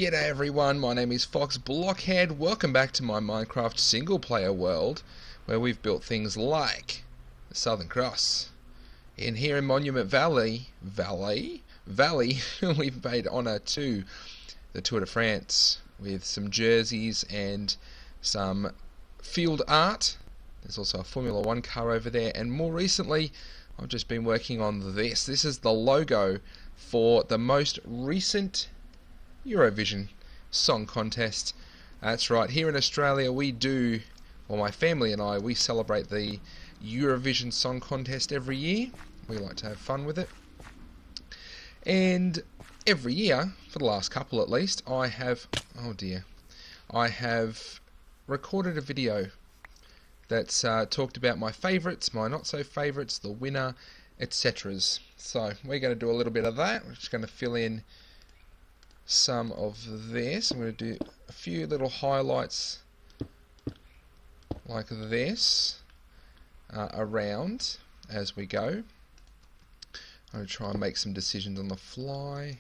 G'day everyone, my name is FoxBlockhead. Welcome back to my Minecraft single player world where we've built things like the Southern Cross. In here in Monument Valley, we've made honour to the Tour de France with some jerseys and some field art. There's also a Formula 1 car over there, and more recently I've just been working on this. This is the logo for the most recent Eurovision Song Contest. That's right, here in Australia we do, well, my family and I, we celebrate the Eurovision Song Contest every year. We like to have fun with it. And every year, for the last couple at least, I have recorded a video that's talked about my favourites, my not so favourites, the winner, etc. So we're going to do a little bit of that. We're just going to fill in some of this. I'm going to do a few little highlights like this around as we go. I'm going to try and make some decisions on the fly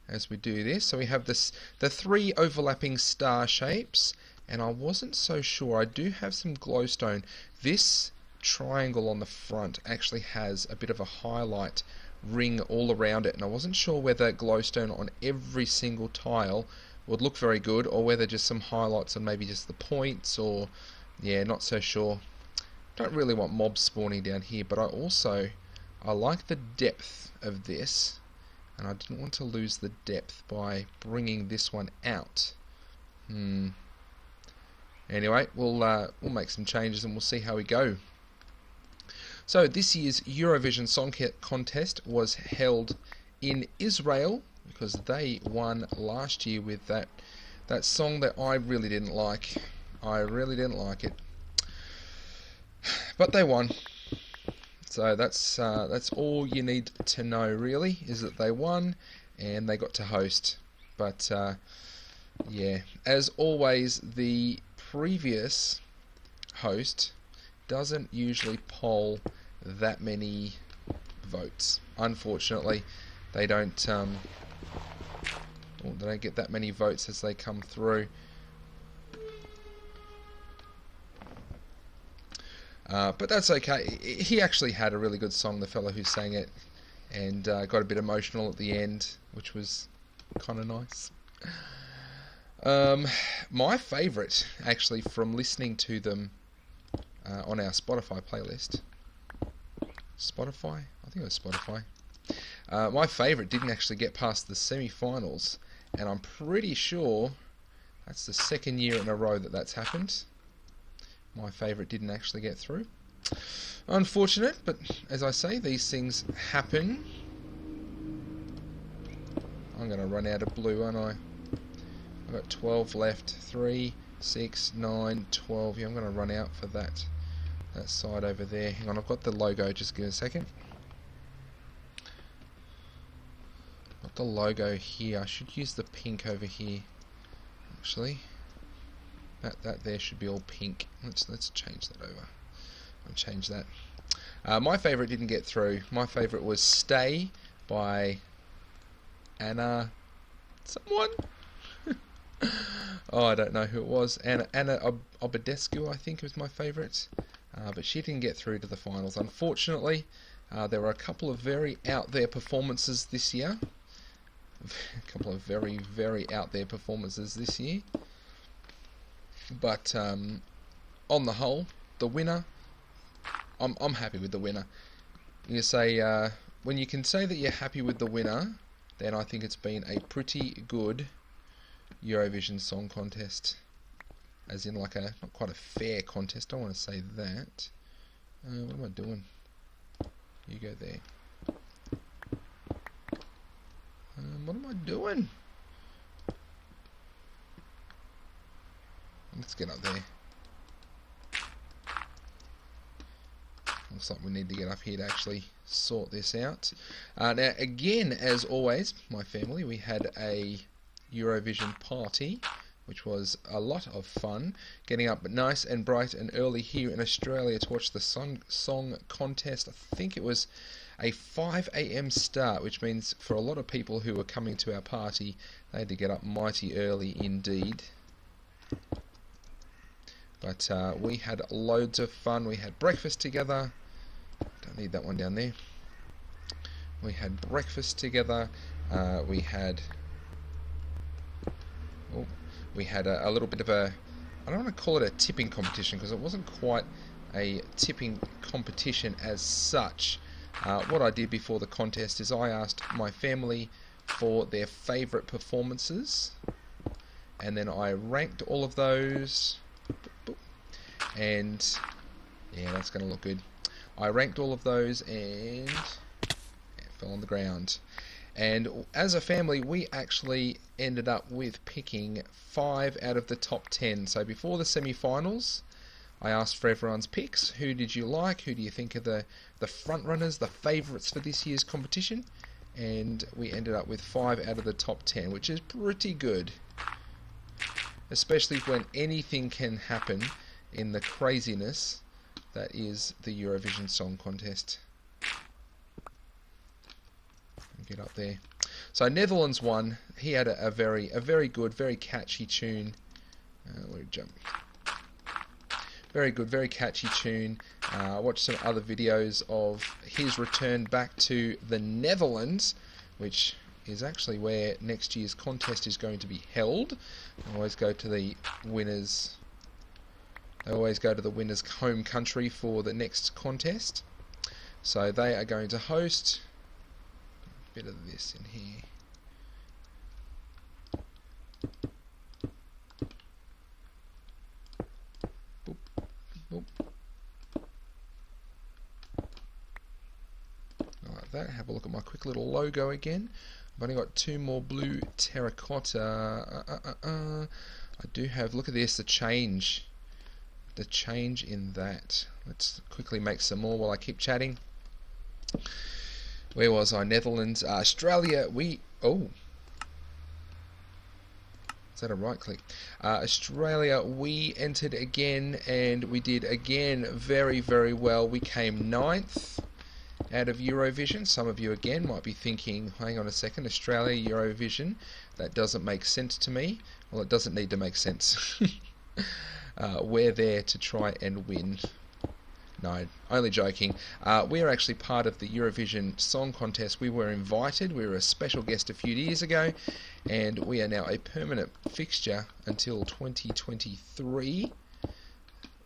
as we do this. So we have the three overlapping star shapes, and I wasn't so sure. I do have some glowstone. This triangle on the front actually has a bit of a highlight ring all around it, and I wasn't sure whether glowstone on every single tile would look very good, or whether just some highlights on maybe just the points, or yeah, not so sure. Don't really want mobs spawning down here, but I like the depth of this, and I didn't want to lose the depth by bringing this one out. Anyway, we'll make some changes and we'll see how we go. So this year's Eurovision Song Contest was held in Israel because they won last year with that song that I really didn't like. I really didn't like it, but they won. So that's all you need to know really, is that they won and they got to host. But yeah, as always, the previous host doesn't usually poll that many votes. Unfortunately, they don't get that many votes as they come through. But that's okay. He actually had a really good song, the fellow who sang it, and got a bit emotional at the end, which was kind of nice. My favourite, actually, from listening to them on our Spotify playlist. Spotify? I think it was Spotify. My favourite didn't actually get past the semi-finals, and I'm pretty sure that's the second year in a row that that's happened. My favourite didn't actually get through. Unfortunate, but as I say, these things happen. I'm going to run out of blue, aren't I? I've got 12 left. 3, 6, 9, 12. Yeah, I'm going to run out for that side over there. Hang on, I've got the logo. Just give me a second. Got the logo here. I should use the pink over here. Actually, that there should be all pink. Let's change that over. I'll change that. My favourite didn't get through. My favourite was "Stay" by Anna. Someone. Oh, I don't know who it was. Anna Obadescu, I think, was my favourite. But she didn't get through to the finals, unfortunately. There were a couple of very out there performances this year. A couple of very, very out there performances this year. But on the whole, the winner, I'm happy with the winner. You say when you can say that you're happy with the winner, then I think it's been a pretty good Eurovision Song Contest. As in, like, not quite a fair contest. I don't want to say that. What am I doing? You go there. What am I doing? Let's get up there. Looks like we need to get up here to actually sort this out. Now, again, as always, my family, we had a Eurovision party, which was a lot of fun, getting up nice and bright and early here in Australia to watch the song contest. I think it was a 5 a.m. start, which means for a lot of people who were coming to our party, they had to get up mighty early indeed. But we had loads of fun. We had breakfast together. Don't need that one down there. We had breakfast together. We had a little bit of a, I don't want to call it a tipping competition because it wasn't quite a tipping competition as such. What I did before the contest is I asked my family for their favourite performances, and then I ranked all of those, and yeah, that's going to look good. I ranked all of those and it fell on the ground. And as a family, we actually ended up with picking 5 out of the top 10. So before the semi-finals, I asked for everyone's picks. Who did you like? Who do you think are the front runners, the favourites for this year's competition? And we ended up with 5 out of the top 10, which is pretty good. Especially when anything can happen in the craziness that is the Eurovision Song Contest. Get up there. So Netherlands won. He had a very good, very catchy tune. Let me jump. Very good, very catchy tune. Watch some other videos of his return back to the Netherlands, which is actually where next year's contest is going to be held. They always go to the winners. They always go to the winner's home country for the next contest. So they are going to host. Bit of this in here. Boop, boop. Like that. Have a look at my quick little logo again. I've only got 2 more blue terracotta. I do have. Look at this. The change in that. Let's quickly make some more while I keep chatting. Where was I? Netherlands, Australia. Oh, is that a right click? Australia. We entered again, and we did again very, very well. We came 9th out of Eurovision. Some of you again might be thinking, "Hang on a second, Australia, Eurovision. That doesn't make sense to me." Well, it doesn't need to make sense. We're there to try and win. No, only joking. We are actually part of the Eurovision Song Contest. We were invited. We were a special guest a few years ago, and we are now a permanent fixture until 2023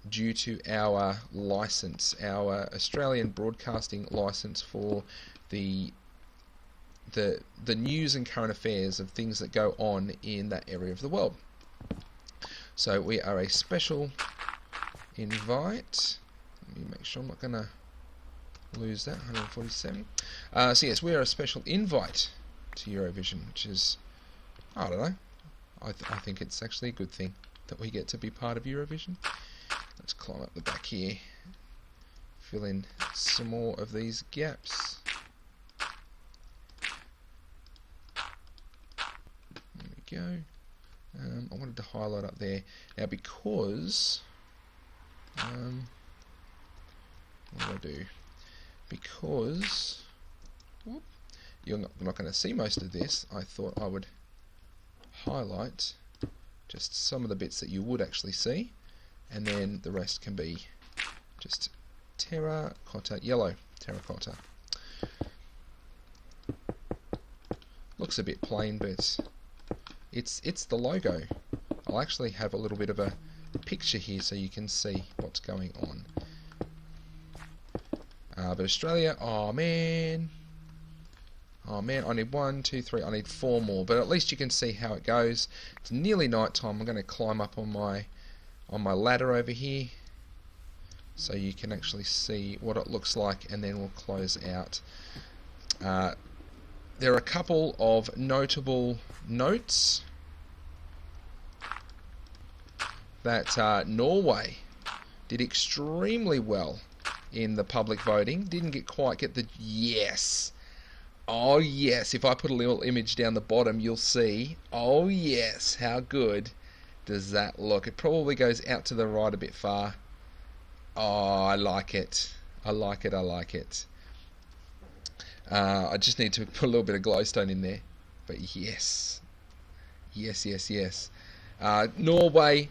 due to our license, our Australian broadcasting license for the news and current affairs of things that go on in that area of the world. So we are a special invite. Let me make sure I'm not going to lose that. 147. So yes, we are a special invite to Eurovision, which is, I don't know, I think it's actually a good thing that we get to be part of Eurovision. Let's climb up the back here, fill in some more of these gaps. There we go. I wanted to highlight up there. Now because what do I do? Because you're not going to see most of this, I thought I would highlight just some of the bits that you would actually see, and then the rest can be just terracotta, yellow terracotta. Looks a bit plain, but it's the logo. I'll actually have a little bit of a picture here so you can see what's going on. But Australia, oh man, I need 1, 2, 3, I need 4 more, but at least you can see how it goes. It's nearly night time. I'm going to climb up on my ladder over here so you can actually see what it looks like, and then we'll close out. There are a couple of notable notes that Norway did extremely well in the public voting. Didn't quite get the yes. Oh yes, if I put a little image down the bottom, you'll see. Oh yes, how good does that look? It probably goes out to the right a bit far. Oh, I like it. I like it. I just need to put a little bit of glowstone in there. But yes. Yes, yes, yes. Norway,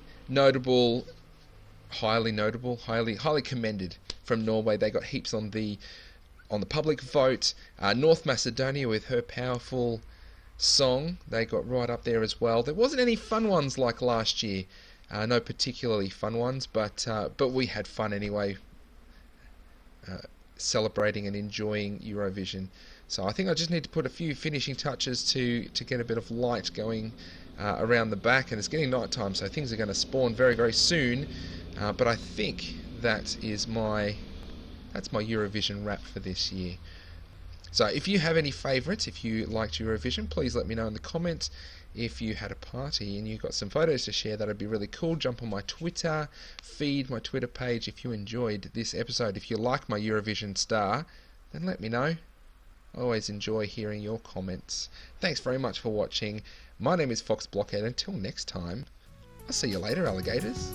highly notable, highly commended from Norway. They got heaps on the public vote. North Macedonia with her powerful song, they got right up there as well. There wasn't any fun ones like last year. No particularly fun ones, but we had fun anyway, celebrating and enjoying Eurovision. So I think I just need to put a few finishing touches to get a bit of light going around the back, and it's getting night time, so things are going to spawn very, very soon. But I think that's my Eurovision wrap for this year. So if you have any favourites, if you liked Eurovision, please let me know in the comments. If you had a party and you got some photos to share, that'd be really cool. Jump on my Twitter feed, my Twitter page, if you enjoyed this episode. If you like my Eurovision star, then let me know. I always enjoy hearing your comments. Thanks very much for watching. My name is FoxBlockhead. Until next time, I'll see you later, alligators.